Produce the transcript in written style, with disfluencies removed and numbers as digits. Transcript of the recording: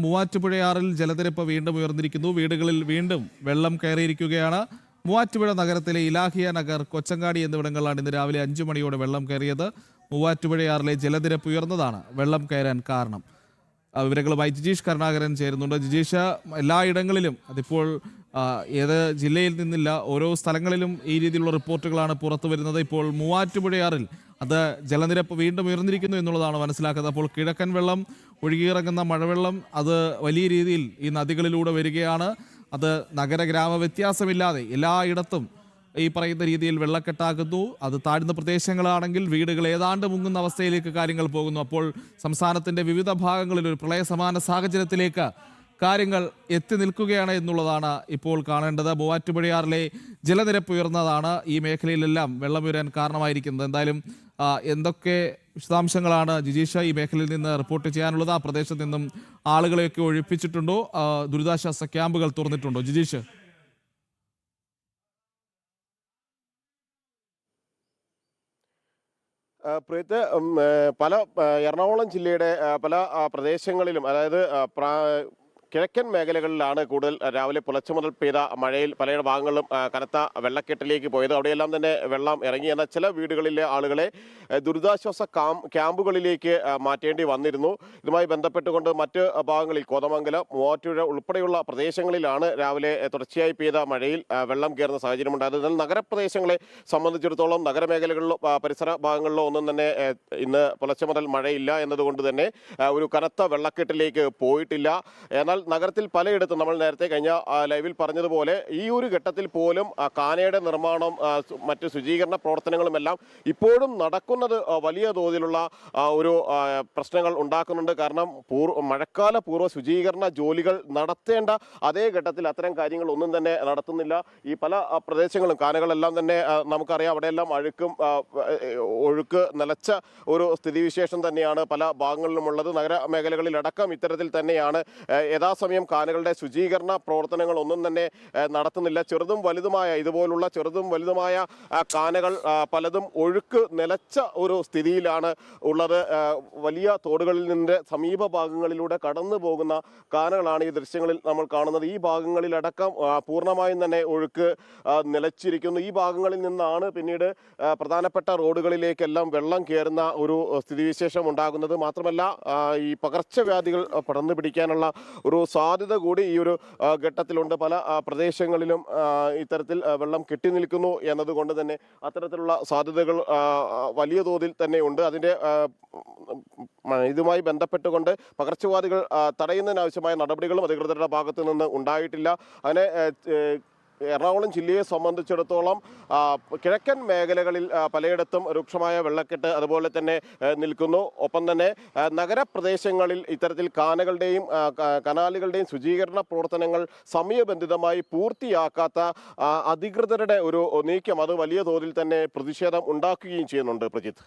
മൂവാറ്റുപുഴയാറിൽ ജലനിരപ്പ് വീണ്ടും ഉയർന്നിരിക്കുന്നു. വീടുകളിൽ വീണ്ടും വെള്ളം കയറിയിരിക്കുകയാണ്. മൂവാറ്റുപുഴ നഗരത്തിലെ ഇലാഹിയ നഗർ, കൊച്ചങ്ങാടി എന്നിവിടങ്ങളിലാണ് ഇന്ന് രാവിലെ 5 മണിയോടെ വെള്ളം കയറിയത്. മൂവാറ്റുപുഴയാറിലെ ജലനിരപ്പ് ഉയർന്നതാണ് വെള്ളം കയറാൻ കാരണം. വിവരങ്ങളുമായി ജിജീഷ് കരുണാകരൻ ചേരുന്നുണ്ട്. ജിജീഷ്, എല്ലായിടങ്ങളിലും അതിപ്പോൾ ഏത് ജില്ലയിൽ നിന്നില്ല, ഓരോ സ്ഥലങ്ങളിലും ഈ രീതിയിലുള്ള റിപ്പോർട്ടുകളാണ് പുറത്തു വരുന്നത്. ഇപ്പോൾ മൂവാറ്റുപുഴയാറിൽ അത് ജലനിരപ്പ് വീണ്ടും ഉയർന്നിരിക്കുന്നു എന്നുള്ളതാണ് മനസ്സിലാക്കുന്നത്. അപ്പോൾ കിഴക്കൻ വെള്ളം, ഒഴുകിയിറങ്ങുന്ന മഴവെള്ളം അത് വലിയ രീതിയിൽ ഈ നദികളിലൂടെ വരികയാണ്. അത് നഗര ഗ്രാമ വ്യത്യാസമില്ലാതെ എല്ലായിടത്തും ഈ പറയുന്ന രീതിയിൽ വെള്ളക്കെട്ടാകുന്നു. അത് താഴ്ന്ന പ്രദേശങ്ങളാണെങ്കിൽ വീടുകൾ ഏതാണ്ട് മുങ്ങുന്ന അവസ്ഥയിലേക്ക് കാര്യങ്ങൾ പോകുന്നു. അപ്പോൾ സംസ്ഥാനത്തിൻ്റെ വിവിധ ഭാഗങ്ങളിൽ ഒരു പ്രളയസമാന സാഹചര്യത്തിലേക്ക് കാര്യങ്ങൾ എത്തി നിൽക്കുകയാണ് എന്നുള്ളതാണ് ഇപ്പോൾ കാണേണ്ടത്. മൂവാറ്റുപുഴയാറിലെ ജലനിരപ്പ് ഉയർന്നതാണ് ഈ മേഖലയിലെല്ലാം വെള്ളമുയരാൻ കാരണമായിരിക്കുന്നത്. എന്തായാലും എന്തൊക്കെ വിശദാംശങ്ങളാണ് ജിജീഷ ഈ മേഖലയിൽ നിന്ന് റിപ്പോർട്ട് ചെയ്യാനുള്ളത്? ആ പ്രദേശത്ത് നിന്നും ആളുകളെയൊക്കെ ഒഴിപ്പിച്ചിട്ടുണ്ടോ? ദുരിതാശ്വാസ ക്യാമ്പുകൾ തുറന്നിട്ടുണ്ടോ? ജിജീഷ്, പ്രീത്ത്, പല എറണാകുളം ജില്ലയുടെ പല പ്രദേശങ്ങളിലും, അതായത് കിഴക്കൻ മേഖലകളിലാണ് കൂടുതൽ രാവിലെ പുലർച്ചെ മുതൽ പെയ്ത മഴയിൽ പല ഭാഗങ്ങളിലും കനത്ത വെള്ളക്കെട്ടിലേക്ക് പോയത്. അവിടെയെല്ലാം തന്നെ വെള്ളം ഇറങ്ങി. എന്നാൽ ചില വീടുകളിലെ ആളുകളെ ദുരിതാശ്വാസ ക്യാമ്പുകളിലേക്ക് മാറ്റേണ്ടി വന്നിരുന്നു. ഇതുമായി ബന്ധപ്പെട്ടുകൊണ്ട് മറ്റ് ഭാഗങ്ങളിൽ കോതമംഗലം, മൂവാറ്റുപുഴ ഉൾപ്പെടെയുള്ള പ്രദേശങ്ങളിലാണ് രാവിലെ തുടർച്ചയായി പെയ്ത മഴയിൽ വെള്ളം കയറുന്ന സാഹചര്യമുണ്ടായത്. എന്നാൽ നഗരപ്രദേശങ്ങളെ സംബന്ധിച്ചിടത്തോളം നഗരമേഖലകളിലോ പരിസര ഭാഗങ്ങളിലോ ഒന്നും തന്നെ ഇന്ന് പുലർച്ചെ മുതൽ മഴയില്ല എന്നതുകൊണ്ട് തന്നെ ഒരു കനത്ത വെള്ളക്കെട്ടിലേക്ക് പോയിട്ടില്ല. എന്നാൽ നഗരത്തിൽ പലയിടത്തും നമ്മൾ നേരത്തെ കഴിഞ്ഞ ലൈവിൽ പറഞ്ഞതുപോലെ ഈ ഒരു ഘട്ടത്തിൽ പോലും കാനയുടെ നിർമ്മാണം, മറ്റ് ശുചീകരണ പ്രവർത്തനങ്ങളുമെല്ലാം ഇപ്പോഴും നടക്കുന്നത് വലിയ തോതിലുള്ള ഒരു പ്രശ്നങ്ങൾ ഉണ്ടാക്കുന്നുണ്ട്. കാരണം മഴക്കാല പൂർവ്വ ശുചീകരണ ജോലികൾ നടത്തേണ്ട അതേ ഘട്ടത്തിൽ അത്തരം കാര്യങ്ങൾ ഒന്നും തന്നെ നടത്തുന്നില്ല. ഈ പല പ്രദേശങ്ങളും കാനകളെല്ലാം തന്നെ നമുക്കറിയാം, അവിടെയെല്ലാം ഒഴുക്ക് നിലച്ച ഒരു സ്ഥിതിവിശേഷം തന്നെയാണ് പല ഭാഗങ്ങളിലുമുള്ളത്. നഗരമേഖലകളിലടക്കം ഇത്തരത്തിൽ തന്നെയാണ്. യഥാസമയം കാനകളുടെ ശുചീകരണ പ്രവർത്തനങ്ങൾ ഒന്നും തന്നെ നടത്തുന്നില്ല. ഇതുപോലുള്ള ചെറുതും വലുതുമായ കാനകൾ പലതും ഒഴുക്ക് നിലച്ച ഒരു സ്ഥിതിയിലാണ് ഉള്ളത്. വലിയ തോടുകളിൽ നിന്ന് സമീപ ഭാഗങ്ങളിലൂടെ കടന്നു പോകുന്ന കാനകളാണ് ഈ ദൃശ്യങ്ങളിൽ നമ്മൾ കാണുന്നത്. ഈ ഭാഗങ്ങളിലടക്കം പൂർണ്ണമായും തന്നെ ഒഴുക്ക് നിലച്ചിരിക്കുന്നു. ഈ ഭാഗങ്ങളിൽ നിന്നാണ് പിന്നീട് പ്രധാനപ്പെട്ട റോഡുകളിലേക്കെല്ലാം വെള്ളം കയറുന്ന ഒരു സ്ഥിതിവിശേഷം ഉണ്ടാകുന്നത്. മാത്രമല്ല, ഈ പകർച്ചവ്യാധികൾ പടർന്നു പിടിക്കാനുള്ള ഒരു സാധ്യത കൂടി ഈ ഒരു ഘട്ടത്തിലുണ്ട്. പല പ്രദേശങ്ങളിലും ഇത്തരത്തിൽ വെള്ളം കെട്ടി നിൽക്കുന്നു എന്നതുകൊണ്ട് തന്നെ അത്തരത്തിലുള്ള സാധ്യതകൾ വലിയ തോതിൽ തന്നെ ഉണ്ട്. അതിൻ്റെ ഇതുമായി ബന്ധപ്പെട്ടുകൊണ്ട് പകർച്ചവ്യാധികൾ തടയുന്നതിനാവശ്യമായ നടപടികളും അധികൃതരുടെ ഭാഗത്തു നിന്ന് ഉണ്ടായിട്ടില്ല. അങ്ങനെ എറണാകുളം ജില്ലയെ സംബന്ധിച്ചിടത്തോളം കിഴക്കൻ മേഖലകളിൽ പലയിടത്തും രൂക്ഷമായ വെള്ളക്കെട്ട് അതുപോലെ തന്നെ നിൽക്കുന്നു. ഒപ്പം തന്നെ നഗരപ്രദേശങ്ങളിൽ ഇത്തരത്തിൽ കാനകളുടെയും കനാലുകളുടെയും ശുചീകരണ പ്രവർത്തനങ്ങൾ സമയബന്ധിതമായി പൂർത്തിയാക്കാത്ത അധികൃതരുടെ ഒരു നീക്കം അത് വലിയ തോതിൽ തന്നെ പ്രതിഷേധം ഉണ്ടാക്കുകയും ചെയ്യുന്നുണ്ട്. പ്രജിത്ത്.